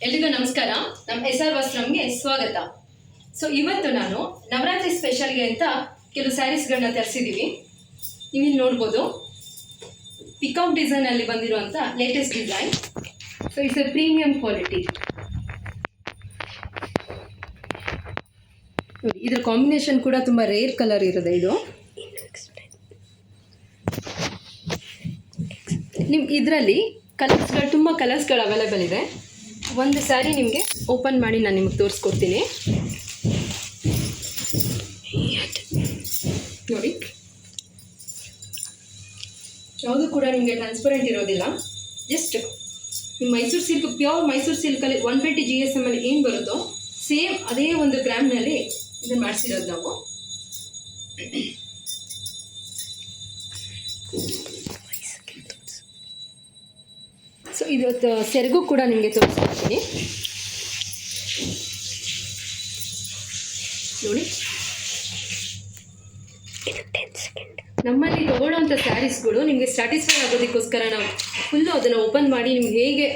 ಎಲ್ರಿಗೂ ನಮಸ್ಕಾರ. ನಮ್ಮ SR ವಸ್ತ್ರಮ್ಗೆ ಸ್ವಾಗತ. ಸೊ ಇವತ್ತು ನಾನು ನವರಾತ್ರಿ ಸ್ಪೆಷಲ್ಗೆ ಅಂತ ಕೆಲವು ಸ್ಯಾರೀಸ್ಗಳನ್ನ ತರಿಸಿದ್ದೀವಿ. ನೀವು ನೋಡ್ಬೋದು ಪಿಕಾಕ್ ಡಿಸೈನ್ ಅಲ್ಲಿ ಬಂದಿರುವಂಥ latest design. So it's A premium quality. ನೋಡಿ, ಇದರ ಕಾಂಬಿನೇಷನ್ ಕೂಡ ತುಂಬ ರೇರ್ ಕಲರ್ ಇರುತ್ತೆ. ಇದು ಇದರಲ್ಲಿ ತುಂಬ ಕಲರ್ಸ್ಗಳು ಅವೈಲೇಬಲ್ ಇದೆ. ಒಂದು ಸ್ಯಾರಿ ನಿಮಗೆ ಓಪನ್ ಮಾಡಿ ನಾನು ನಿಮಗೆ ತೋರಿಸ್ಕೊಡ್ತೀನಿ. ನೋಡಿ, ಯಾವುದು ಕೂಡ ನಿಮಗೆ ಟ್ರಾನ್ಸ್ಪರೆಂಟ್ ಇರೋದಿಲ್ಲ. ಜಸ್ಟ್ ನಿಮ್ಮ ಮೈಸೂರು ಸಿಲ್ಕ್, ಪ್ಯೂರ್ ಮೈಸೂರು ಸಿಲ್ಕಲ್ಲಿ 120 GSM ಅಲ್ಲಿ ಏನು ಬರುತ್ತೋ ಸೇಮ್ ಅದೇ ಒಂದು ಗ್ರಾಮ್ನಲ್ಲಿ ಇದನ್ನು ಮಾಡಿಸಿರೋದು ನಾವು. ಸೊ ಇದು ಸೆರಗು ಕೂಡ ನಿಮಗೆ ತೋರಿಸ್ಕೊಡ್ತೀನಿ. ನೋಡಿ, ನಮ್ಮಲ್ಲಿ ತಗೊಳ್ಳೋವಂಥ ಸ್ಯಾರೀಸ್ಗಳು ನಿಮಗೆ ಸ್ಯಾಟಿಸ್ಫೈ ಆಗೋದಕ್ಕೋಸ್ಕರ ನಾವು ಫುಲ್ಲು ಅದನ್ನು ಓಪನ್ ಮಾಡಿ ನಿಮ್ಗೆ ಹೇಗೆ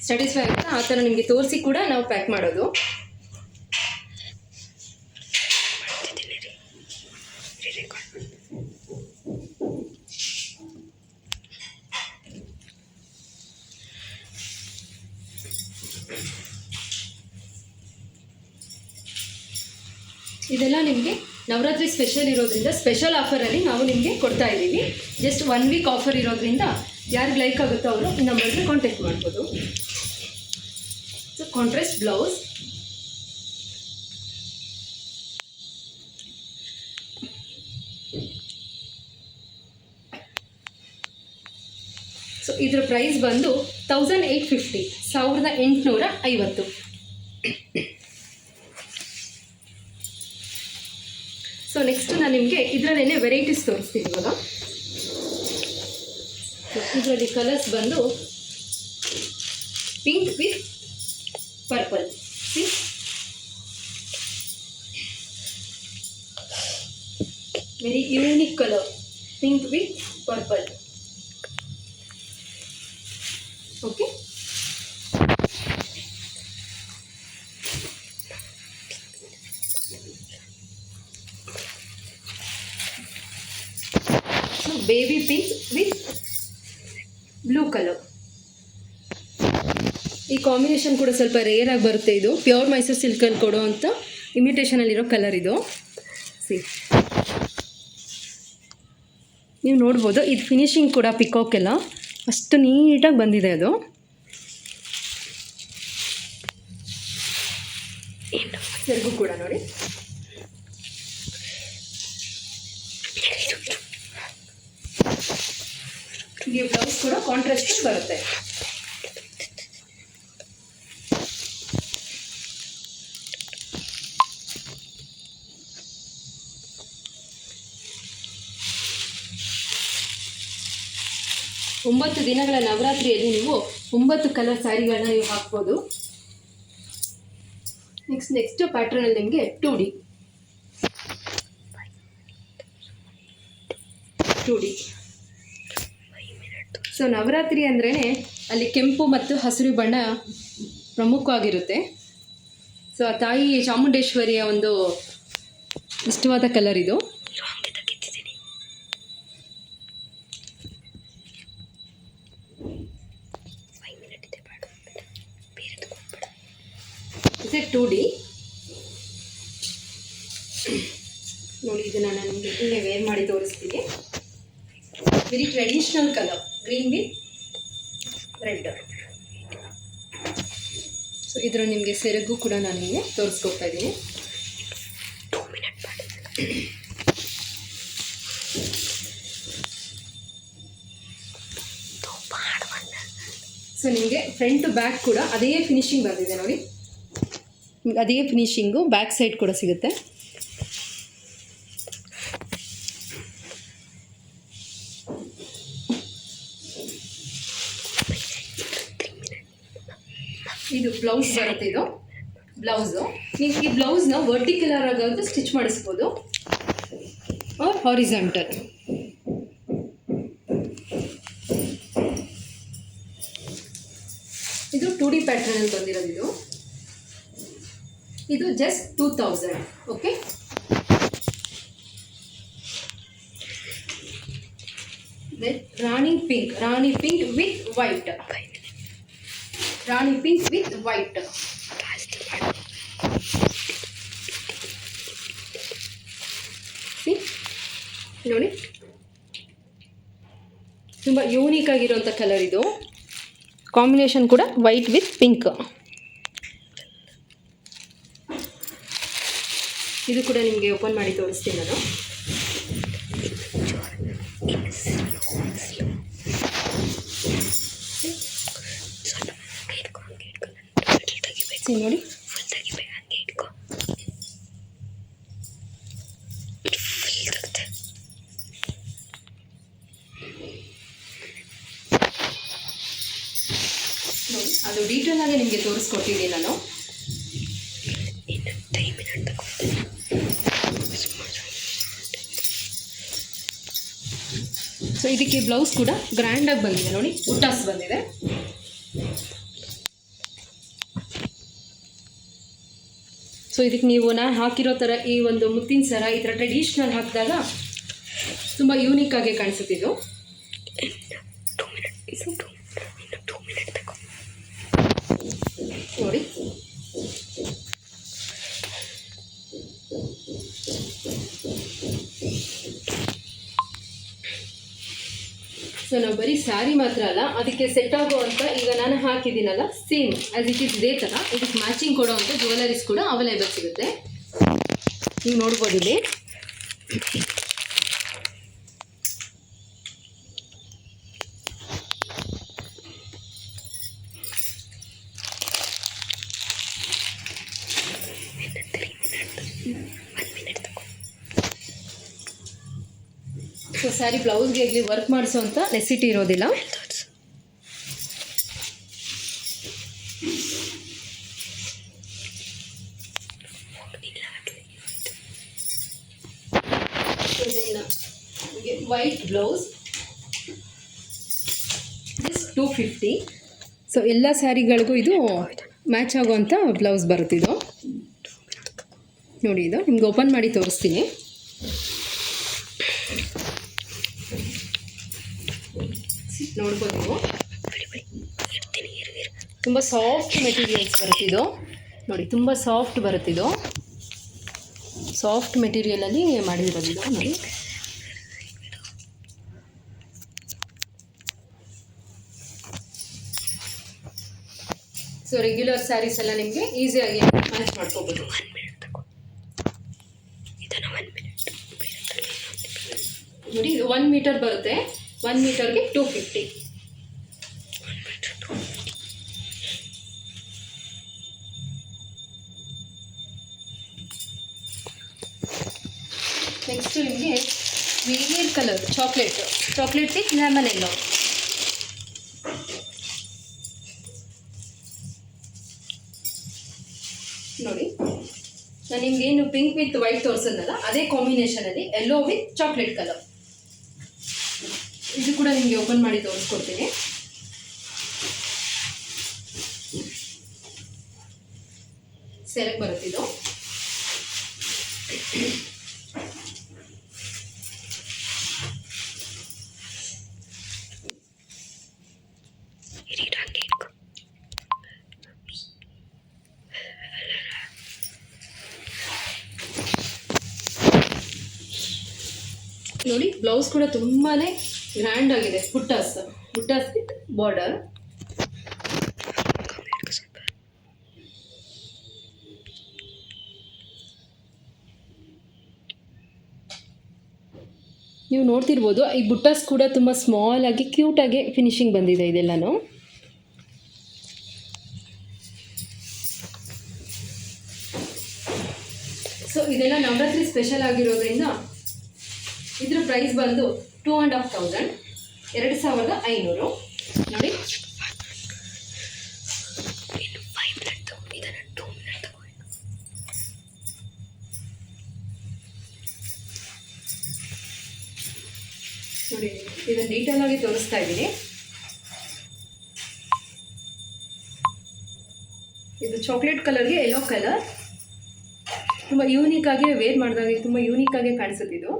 ಸ್ಯಾಟಿಸ್ಫೈ ಆಗುತ್ತೋ ಆ ಥರ ನಿಮಗೆ ತೋರಿಸಿ ಕೂಡ ನಾವು ಪ್ಯಾಕ್ ಮಾಡೋದು. ಇದೆಲ್ಲ ನಿಮಗೆ ನವರಾತ್ರಿ ಸ್ಪೆಷಲ್ ಇರೋದ್ರಿಂದ ಸ್ಪೆಷಲ್ ಆಫರಲ್ಲಿ ನಾವು ನಿಮಗೆ ಕೊಡ್ತಾ ಇದ್ದೀವಿ. ಜಸ್ಟ್ 1 ವೀಕ್ ಆಫರ್ ಇರೋದ್ರಿಂದ ಯಾರಿಗೆ ಲೈಕ್ ಆಗುತ್ತೋ ಅವರು ಈ ನಂಬರ್ಗೆ ಕಾಂಟ್ಯಾಕ್ಟ್ ಮಾಡ್ಬೋದು. ಸೊ ಕಾಂಟ್ರಾಸ್ಟ್ ಬ್ಲೌಸ್, ಸೊ ಇದರ ಪ್ರೈಸ್ ಬಂದು 1850, 1850. ಸೊ ನೆಕ್ಸ್ಟ್ ನಾನು ನಿಮಗೆ ಇದರಲ್ಲೇನೆ ವೆರೈಟೀಸ್ ತೋರಿಸ್ತೀನಿ ಇವಾಗ. ಇದರಲ್ಲಿ ಕಲರ್ಸ್ ಬಂದು pink with purple. Very unique colour, pink with purple. Okay, baby pink with blue colour. ಈ ಕಾಂಬಿನೇಷನ್ ಕೂಡ ಸ್ವಲ್ಪ ರೇರ್ ಆಗಿ ಬರುತ್ತೆ. ಇದು ಪ್ಯೂರ್ ಮೈಸೂರು ಸಿಲ್ಕಲ್ಲಿ ಕೊಡೋ ಅಂಥ ಇಮಿಟೇಷನಲ್ಲಿರೋ ಕಲರ್ ಇದು. ನೀವು ನೋಡ್ಬೋದು, ಇದು ಫಿನಿಶಿಂಗ್ ಕೂಡ ಪಿಕಾಕೆಲ್ಲ ಅಷ್ಟು ನೀಟಾಗಿ ಬಂದಿದೆ. ಅದು ಸೆರಗು ಕೂಡ ನೋಡಿ, ಈ ಬ್ಲೌಸ್ ಕೂಡ ಕಾಂಟ್ರಾಸ್ಟ್ ಬರುತ್ತೆ. ಒಂಬತ್ತು ದಿನಗಳ ನವರಾತ್ರಿಯಲ್ಲಿ ನೀವು 9 ಕಲರ್ ಸ್ಯಾರಿಗಳನ್ನ ನೀವು ಹಾಕ್ಬೋದು. ನೆಕ್ಸ್ಟ್ ಪ್ಯಾಟ್ರನಲ್ಲಿ ನಿಮಗೆ 2D. ಸೊ ನವರಾತ್ರಿ ಅಂದ್ರೇ ಅಲ್ಲಿ ಕೆಂಪು ಮತ್ತು ಹಸಿರು ಬಣ್ಣ ಪ್ರಮುಖವಾಗಿರುತ್ತೆ. ಸೊ ಆ ತಾಯಿ ಚಾಮುಂಡೇಶ್ವರಿಯ ಒಂದು ಇಷ್ಟವಾದ ಕಲರ್ ಇದು. ಇದು 2D. ನೋಡಿ, ಇದನ್ನು ನಾನು ನಿಮಗೆ ಇಲ್ಲೇ ವೇರ್ ಮಾಡಿ ತೋರಿಸ್ತೀನಿ. Very traditional colour, green with red. So ಇದರ ನಿಮಗೆ ಸೆರಗು ಕೂಡ ನಾನು ನಿಮಗೆ ತೋರಿಸ್ಕೊಡ್ತಾ ಇದ್ದೀನಿ. ಸೊ ನಿಮಗೆ ಫ್ರಂಟ್ ಬ್ಯಾಕ್ ಕೂಡ ಅದೇ ಫಿನಿಶಿಂಗ್ ಬಂದಿದೆ ನೋಡಿ. ಅದೇ ಫಿನಿಶಿಂಗು ಬ್ಯಾಕ್ ಸೈಡ್ ಕೂಡ ಸಿಗುತ್ತೆ. ಇದು ಬ್ಲೌಸ್ ಬರುತ್ತೆ. ಇದು ಬ್ಲೌಸು ನೀವು ಈ ಬ್ಲೌಸ್ನ ವರ್ಟಿಕ್ಯುಲರ್ ಆಗೋದು ಸ್ಟಿಚ್ ಮಾಡಿಸ್ಬೋದು, ಆರ್ ಹಾರಿಜಾಂಟಲ್. ಇದು 2 ಚೂಡಿ ಪ್ಯಾಟ್ರನಲ್ಲಿ ಬಂದಿರೋದು ಇದು. ಇದು just 2000. Okay, Rani pink with white. Rani pink with white. ನೋಡಿ, ತುಂಬ ಯೂನಿಕ್ ಆಗಿರೋಂಥ ಕಲರ್ ಇದು. ಕಾಂಬಿನೇಷನ್ ಕೂಡ ವೈಟ್ ವಿತ್ ಪಿಂಕ್. ಇದು ಕೂಡ ನಿಮಗೆ ಓಪನ್ ಮಾಡಿ ತೋರಿಸ್ತೀನಿ ನಾನು. ನೋಡಿ, ಅದು ಡೀಟೇಲ್ ಆಗಿ ನಿಮಗೆ ತೋರಿಸ್ಕೊಟ್ಟಿದ್ದೀನಿ ನಾನು. ಸೊ ಇದಕ್ಕೆ ಬ್ಲೌಸ್ ಕೂಡ ಗ್ರ್ಯಾಂಡಾಗಿ ಬಂದಿದೆ ನೋಡಿ, ಬುಟ್ಟಾಸ್ ಬಂದಿದೆ. ಸೊ ಇದಕ್ಕೆ ನೀವು ನಾನು ಹಾಕಿರೋ ಥರ ಈ ಒಂದು ಮುತ್ತಿನ ಸರ ಈ ಥರ ಟ್ರೆಡಿಷ್ನಲ್ ಹಾಕಿದಾಗ ತುಂಬ ಯೂನಿಕ್ ಆಗಿ ಕಾಣಿಸುತ್ತಿದ್ದು. ನೋಡಿ, ಸೊ ನಾವು ಬರೀ ಸ್ಯಾರಿ ಮಾತ್ರ ಅಲ್ಲ, ಅದಕ್ಕೆ ಸೆಟ್ ಆಗುವಂಥ ಈಗ ನಾನು ಹಾಕಿದ್ದೀನಲ್ಲ ಸೇಮ್ ಆ್ಯಸ್ ಇಟ್ ಇಸ್ ಇದೇ ಥರ ಇದಕ್ಕೆ ಮ್ಯಾಚಿಂಗ್ ಕೊಡೋವಂಥ ಜ್ಯುವೆಲರೀಸ್ ಕೂಡ ಅವೈಲೇಬಲ್ ಸಿಗುತ್ತೆ. ನೀವು ನೋಡ್ಬೋದು ಇಲ್ಲಿ. ಸೊ ಸ್ಯಾರಿ ಬ್ಲೌಸ್ಗೆ ಆಗಲಿ ವರ್ಕ್ ಮಾಡಿಸೋವಂಥ ನೆಸಿಟಿ ಇರೋದಿಲ್ಲ. White blouse just 250. ಸೊ ಎಲ್ಲ ಸ್ಯಾರಿಗಳಿಗೂ ಇದು ಮ್ಯಾಚ್ ಆಗುವಂಥ ಬ್ಲೌಸ್ ಬರುತ್ತಿದ್ದು. ನೋಡಿ, ಇದು ನಿಮ್ಗೆ ಓಪನ್ ಮಾಡಿ ತೋರಿಸ್ತೀನಿ. ನೋಡ್ಬೋದು ನೀವು, ತುಂಬ ಸಾಫ್ಟ್ ಮೆಟೀರಿಯಲ್ಸ್ ಬರುತ್ತಿದ್ದು. ನೋಡಿ, ತುಂಬ ಸಾಫ್ಟ್ ಬರುತ್ತಿದ್ದು. ಸಾಫ್ಟ್ ಮೆಟೀರಿಯಲಲ್ಲಿ ಮಾಡಿರೋದಿದ್ದು ನೋಡಿ. ಸೊ ರೆಗ್ಯುಲರ್ ಸ್ಯಾರೀಸ್ ಎಲ್ಲ ನಿಮಗೆ ಈಸಿಯಾಗಿ ಮ್ಯಾಚ್ ಮಾಡ್ಕೋಬೋದು. ನೋಡಿ, ಇದು 1 ಮೀಟರ್ ಬರುತ್ತೆ. 1 ಮೀಟರ್ಗೆ 250. ನೆಕ್ಸ್ಟ್ ನಿಮಗೆ variant colour chocolate with lemon ಎಲ್ಲೋ. ನೋಡಿ, ನಾನು ನಿಮ್ಗೇನು ಪಿಂಕ್ ವಿತ್ ವೈಟ್ ತೋರಿಸೋದಲ್ಲ ಅದೇ ಕಾಂಬಿನೇಷನಲ್ಲಿ ಎಲ್ಲೋ ವಿತ್ ಚಾಕ್ಲೇಟ್ ಕಲರ್. ಇದು ಕೂಡ ನಿಮಗೆ ಓಪನ್ ಮಾಡಿ ತೋರಿಸ್ಕೊಡ್ತೀನಿ. ಸೆಲೆಕ್ಟ್ ಬರುತ್ತಿದ್ದು. ನೋಡಿ, ಬ್ಲೌಸ್ ಕೂಡ ತುಂಬಾನೇ ಗ್ರ್ಯಾಂಡ್ ಆಗಿದೆ. ಬುಟ್ಟಾಸ್ ವಿತ್ ಬಾರ್ಡರ್. ನೀವು ನೋಡ್ತಿರ್ಬೋದು, ಈ ಬುಟ್ಟಾಸ್ ಕೂಡ ತುಂಬ ಸ್ಮಾಲ್ ಆಗಿ ಕ್ಯೂಟ್ ಆಗಿ ಫಿನಿಶಿಂಗ್ ಬಂದಿದೆ ಇದೆಲ್ಲನೂ. ಸೊ ಇದೆಲ್ಲ ನವರಾತ್ರಿ ಸ್ಪೆಷಲ್ ಆಗಿರೋದ್ರಿಂದ ಇದ್ರ ಪ್ರೈಸ್ ಬಂದು 2500, 2500. ನೋಡಿ, ನೋಡಿ, ಇದನ್ನು ಡೀಟೇಲ್ ಆಗಿ ತೋರಿಸ್ತಾ ಇದ್ದೀನಿ. ಚಾಕ್ಲೇಟ್ ಕಲರ್ಗೆ ಯೆಲ್ಲೋ ಕಲರ್ ತುಂಬ ಯೂನಿಕ್ ಆಗಿ ವೇರ್ ಮಾಡಿದಾಗ ತುಂಬ ಯೂನಿಕ್ ಆಗಿ ಕಾಣಿಸುತ್ತೆ ಇದು.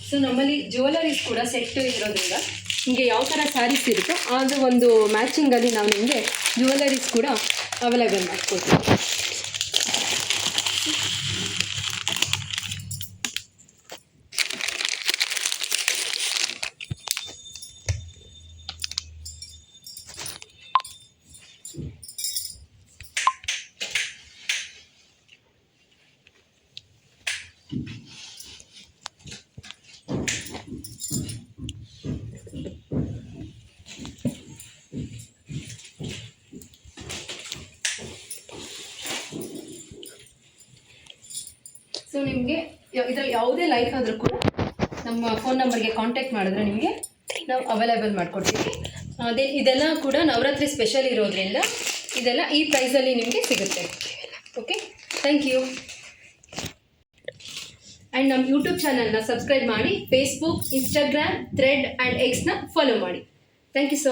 ಸೊ ನಮ್ಮಲ್ಲಿ ಜ್ಯುವೆಲರೀಸ್ ಕೂಡ ಸೆಟ್ ಇರೋದ್ರಿಂದ ನಿಮಗೆ ಯಾವ ಥರ ಸ್ಯಾರೀಸ್ ಇರುತ್ತೋ ಅದು ಒಂದು ಮ್ಯಾಚಿಂಗಲ್ಲಿ ನಾವು ನಿಮಗೆ ಜ್ಯುವೆಲರೀಸ್ ಕೂಡ ಅವೈಲೇಬಲ್ ಮಾಡ್ಕೊಡ್ತೀವಿ. ಸೊ ನಿಮಗೆ ಇದರಲ್ಲಿ ಯಾವುದೇ ಲೈಕ್ ಆದರೂ ಕೂಡ ನಮ್ಮ ಫೋನ್ ನಂಬರ್ಗೆ ಕಾಂಟ್ಯಾಕ್ಟ್ ಮಾಡಿದ್ರೆ ನಿಮಗೆ ನಾವು ಅವೈಲೇಬಲ್ ಮಾಡಿಕೊಡ್ತೀವಿ. ಅದೇ ಇದೆಲ್ಲ ಕೂಡ ನವರಾತ್ರಿ ಸ್ಪೆಷಲ್ ಇರೋದ್ರಿಂದ ಇದೆಲ್ಲ ಈ ಪ್ರೈಸಲ್ಲಿ ನಿಮಗೆ ಸಿಗುತ್ತೆ. Okay, thank you. ಆ್ಯಂಡ್ ನಮ್ಮ ಯೂಟ್ಯೂಬ್ ಚಾನಲ್ನ ಸಬ್ಸ್ಕ್ರೈಬ್ ಮಾಡಿ, ಫೇಸ್ಬುಕ್, ಇನ್ಸ್ಟಾಗ್ರಾಮ್, ಥ್ರೆಡ್ ಆ್ಯಂಡ್ ಎಕ್ಸ್ನ ಫಾಲೋ ಮಾಡಿ. Thank you so much.